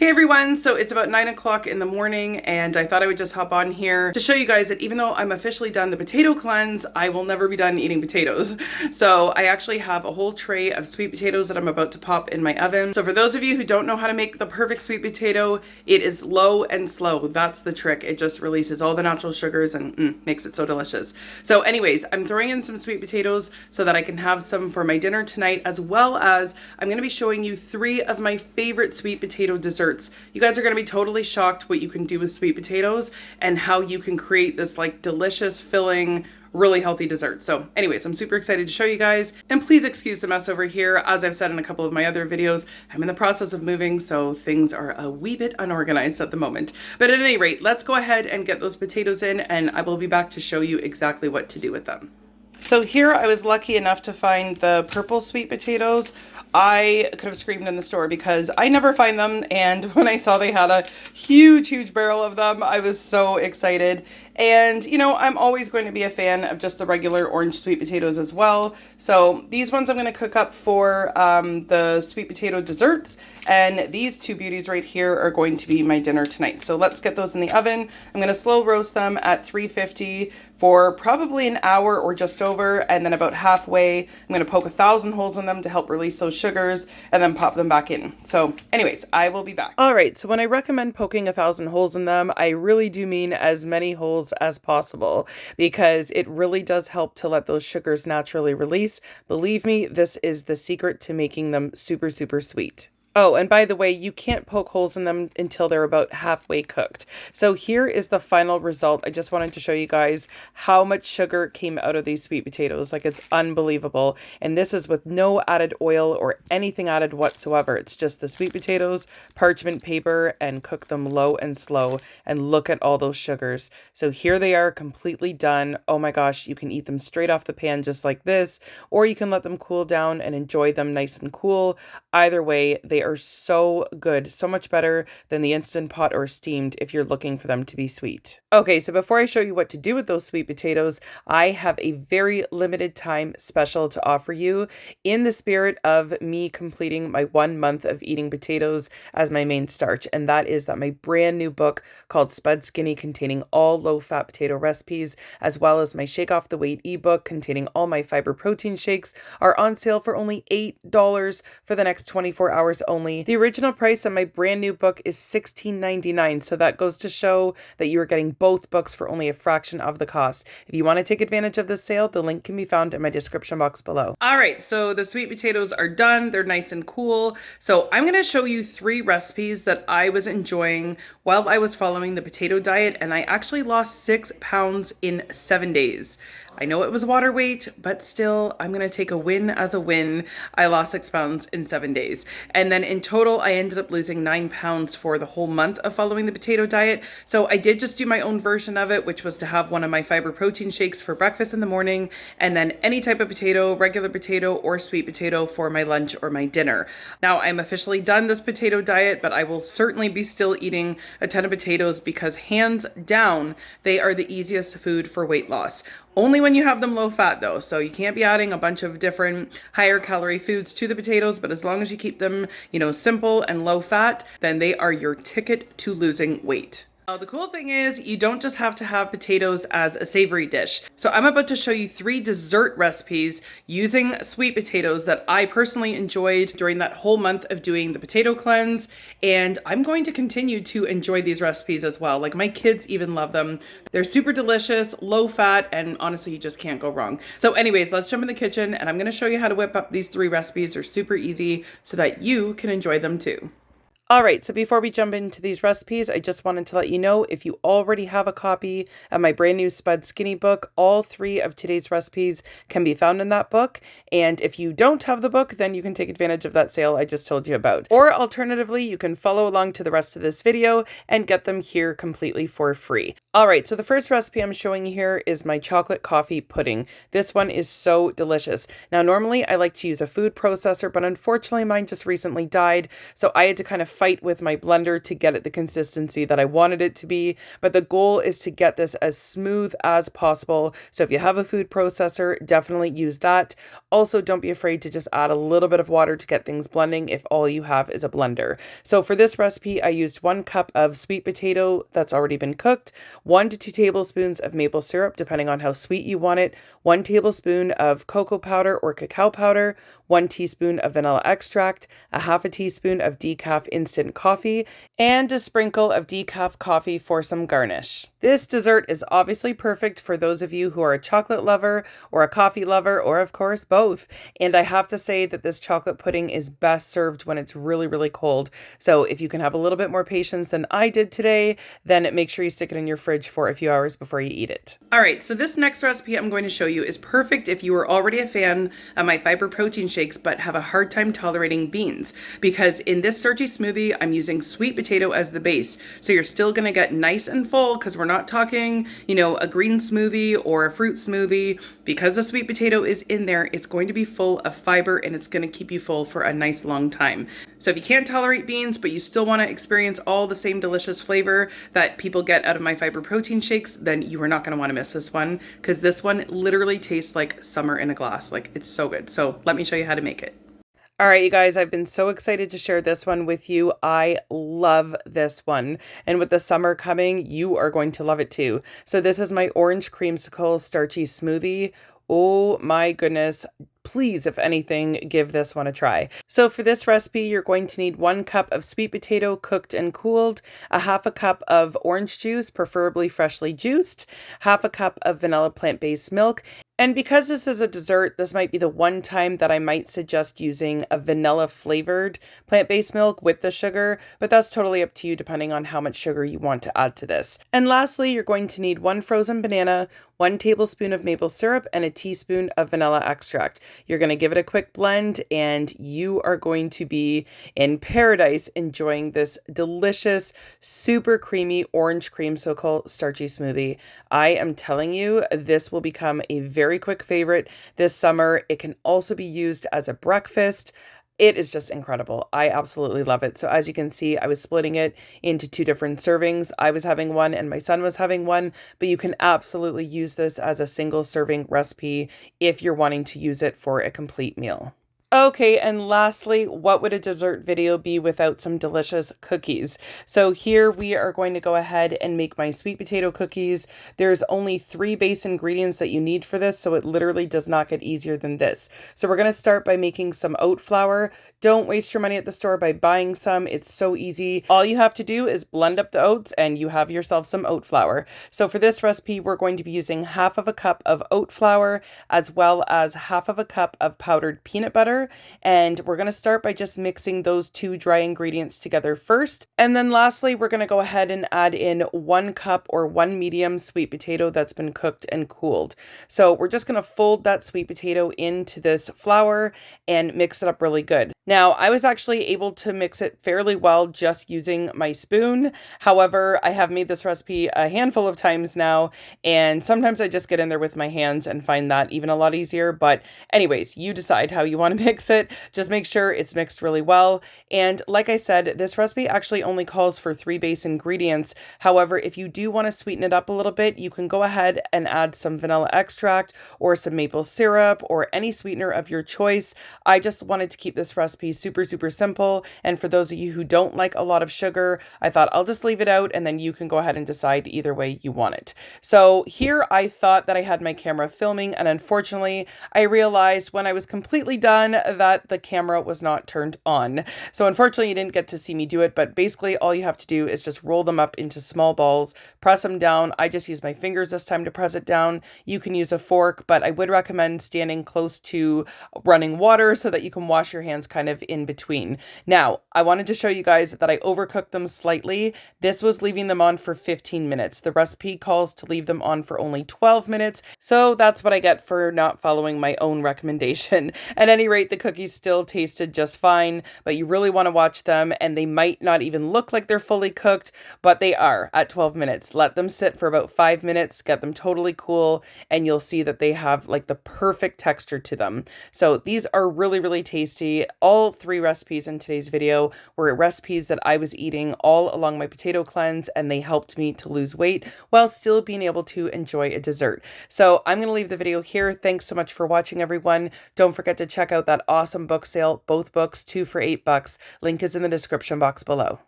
Hey everyone, so it's about 9 o'clock in the morning and I thought I would just hop on here to show you guys that even though I'm officially done the potato cleanse, I will never be done eating potatoes. So I actually have a whole tray of sweet potatoes that I'm about to pop in my oven. So for those of you who don't know how to make the perfect sweet potato, it is low and slow. That's the trick. It just releases all the natural sugars and makes it so delicious. So anyways, I'm throwing in some sweet potatoes so that I can have some for my dinner tonight, as well as I'm going to be showing you 3 of my favorite sweet potato desserts. You guys are going to be totally shocked what you can do with sweet potatoes and how you can create this like delicious, filling, really healthy dessert. So anyways, I'm super excited to show you guys, and please excuse the mess over here. As I've said in a couple of my other videos, I'm in the process of moving, so things are a wee bit unorganized at the moment. But at any rate, let's go ahead and get those potatoes in, and I will be back to show you exactly what to do with them. So here I was lucky enough to find the purple sweet potatoes. I could have screamed in the store because I never find them, and when I saw they had a huge barrel of them, I was so excited. And you know, I'm always going to be a fan of just the regular orange sweet potatoes as well. So these ones I'm going to cook up for the sweet potato desserts, and these 2 beauties right here are going to be my dinner tonight. So let's get those in the oven. I'm going to slow roast them at 350 for probably an hour or just over, and then about halfway I'm going to poke 1,000 holes in them to help release those sugars and then pop them back in. So anyways, I will be back. All right, so when I recommend poking 1,000 holes in them, I really do mean as many holes as possible, because it really does help to let those sugars naturally release. Believe me, this is the secret to making them super sweet. Oh, and by the way, you can't poke holes in them until they're about halfway cooked. So here is the final result. I just wanted to show you guys how much sugar came out of these sweet potatoes. Like, it's unbelievable. And this is with no added oil or anything added whatsoever. It's just the sweet potatoes, parchment paper, and cook them low and slow. And look at all those sugars. So here they are, completely done. Oh my gosh, you can eat them straight off the pan just like this, or you can let them cool down and enjoy them nice and cool. Either way, they are so good, so much better than the Instant Pot or steamed if you're looking for them to be sweet. Okay, so before I show you what to do with those sweet potatoes, I have a very limited time special to offer you in the spirit of me completing my 1 month of eating potatoes as my main starch, and that is that my brand new book called Spud Skinny, containing all low-fat potato recipes, as well as my Shake Off the Weight ebook containing all my fiber protein shakes, are on sale for only $8 for the next 24 hours only. The original price on my brand new book is $16.99, so that goes to show that you are getting both books for only a fraction of the cost. If you want to take advantage of this sale, the link can be found in my description box below. All right, so the sweet potatoes are done. They're nice and cool. So I'm going to show you 3 recipes that I was enjoying while I was following the potato diet, and I actually lost 6 pounds in 7 days. I know it was water weight, but still, I'm going to take a win as a win. I lost 6 pounds in 7 days. And then in total, I ended up losing 9 pounds for the whole month of following the potato diet. So I did just do my own version of it, which was to have one of my fiber protein shakes for breakfast in the morning, and then any type of potato, regular potato or sweet potato, for my lunch or my dinner. Now, I'm officially done this potato diet, but I will certainly be still eating a ton of potatoes because hands down, they are the easiest food for weight loss. Only when you have them low fat though, so you can't be adding a bunch of different higher calorie foods to the potatoes, but as long as you keep them, you know, simple and low fat, then they are your ticket to losing weight. Now, the cool thing is you don't just have to have potatoes as a savory dish. So I'm about to show you 3 dessert recipes using sweet potatoes that I personally enjoyed during that whole month of doing the potato cleanse. And I'm going to continue to enjoy these recipes as well. Like, my kids even love them. They're super delicious, low fat, and honestly, you just can't go wrong. So anyways, let's jump in the kitchen and I'm going to show you how to whip up these 3 recipes. They're super easy so that you can enjoy them too. All right, so before we jump into these recipes, I just wanted to let you know, if you already have a copy of my brand new Spud Skinny book, all 3 of today's recipes can be found in that book. And if you don't have the book, then you can take advantage of that sale I just told you about. Or alternatively, you can follow along to the rest of this video and get them here completely for free. All right, so the first recipe I'm showing you here is my chocolate coffee pudding. This one is so delicious. Now, normally I like to use a food processor, but unfortunately mine just recently died, so I had to kind of fight with my blender to get it the consistency that I wanted it to be, but the goal is to get this as smooth as possible. So if you have a food processor, definitely use that. Also, don't be afraid to just add a little bit of water to get things blending if all you have is a blender. So for this recipe, I used 1 cup of sweet potato that's already been cooked, 1 to 2 tablespoons of maple syrup, depending on how sweet you want it, 1 tablespoon of cocoa powder or cacao powder, 1 teaspoon of vanilla extract, a half a teaspoon of decaf instant coffee, and a sprinkle of decaf coffee for some garnish. This dessert is obviously perfect for those of you who are a chocolate lover or a coffee lover, or of course both. And I have to say that this chocolate pudding is best served when it's really, really cold. So if you can have a little bit more patience than I did today, then make sure you stick it in your fridge for a few hours before you eat it. All right, so this next recipe I'm going to show you is perfect if you are already a fan of my fiber protein shakes but have a hard time tolerating beans, because in this starchy smoothie I'm using sweet potato as the base. So you're still going to get nice and full, because we're not talking, you know, a green smoothie or a fruit smoothie. Because the sweet potato is in there, it's going to be full of fiber and it's going to keep you full for a nice long time. So if you can't tolerate beans but you still want to experience all the same delicious flavor that people get out of my fiber protein shakes, then you are not going to want to miss this one, because this one literally tastes like summer in a glass. Like, it's so good. So let me show you how to make it. All right, you guys, I've been so excited to share this one with you. I love this one. And with the summer coming, you are going to love it too. So this is my orange creamsicle starchy smoothie. Oh my goodness. Please, if anything, give this one a try. So for this recipe, you're going to need 1 cup of sweet potato cooked and cooled, a half a cup of orange juice, preferably freshly juiced, half a cup of vanilla plant-based milk. And because this is a dessert, this might be the one time that I might suggest using a vanilla flavored plant-based milk with the sugar, but that's totally up to you depending on how much sugar you want to add to this. And lastly, you're going to need 1 frozen banana, 1 tablespoon of maple syrup, and a teaspoon of vanilla extract. You're going to give it a quick blend and you are going to be in paradise enjoying this delicious, super creamy orange creamsicle starchy smoothie. I am telling you, this will become a very quick favorite this summer. It can also be used as a breakfast. It is just incredible. I absolutely love it. So as you can see, I was splitting it into 2 different servings. I was having one and my son was having one, but you can absolutely use this as a single serving recipe if you're wanting to use it for a complete meal. Okay, and lastly, what would a dessert video be without some delicious cookies? So here we are going to go ahead and make my sweet potato cookies. There's only 3 base ingredients that you need for this, so it literally does not get easier than this. So we're going to start by making some oat flour. Don't waste your money at the store by buying some. It's so easy. All you have to do is blend up the oats and you have yourself some oat flour. So for this recipe, we're going to be using half of a cup of oat flour as well as half of a cup of powdered peanut butter. And we're going to start by just mixing those 2 dry ingredients together first. And then lastly, we're going to go ahead and add in 1 cup or 1 medium sweet potato that's been cooked and cooled. So we're just going to fold that sweet potato into this flour and mix it up really good. Now, I was actually able to mix it fairly well just using my spoon. However, I have made this recipe a handful of times now, and sometimes I just get in there with my hands and find that even a lot easier. But anyways, you decide how you want to mix it. Just make sure it's mixed really well. And like I said, this recipe actually only calls for 3 base ingredients. However, if you do want to sweeten it up a little bit, you can go ahead and add some vanilla extract or some maple syrup or any sweetener of your choice. I just wanted to keep this recipe super, super simple. And for those of you who don't like a lot of sugar, I thought I'll just leave it out and then you can go ahead and decide either way you want it. So here I thought that I had my camera filming, and unfortunately I realized when I was completely done that the camera was not turned on. So unfortunately you didn't get to see me do it, but basically all you have to do is just roll them up into small balls, press them down. I just use my fingers this time to press it down. You can use a fork, but I would recommend standing close to running water so that you can wash your hands kind of in between. Now, I wanted to show you guys that I overcooked them slightly. This was leaving them on for 15 minutes. The recipe calls to leave them on for only 12 minutes. So that's what I get for not following my own recommendation. At any rate, great. The cookies still tasted just fine, but you really want to watch them, and they might not even look like they're fully cooked, but they are at 12 minutes. Let them sit for about 5 minutes, get them totally cool, and you'll see that they have like the perfect texture to them. So these are really, really tasty. All 3 recipes in today's video were recipes that I was eating all along my potato cleanse, and they helped me to lose weight while still being able to enjoy a dessert. So I'm going to leave the video here. Thanks so much for watching, everyone. Don't forget to check out that awesome book sale, both books, 2 for $8. Link is in the description box below.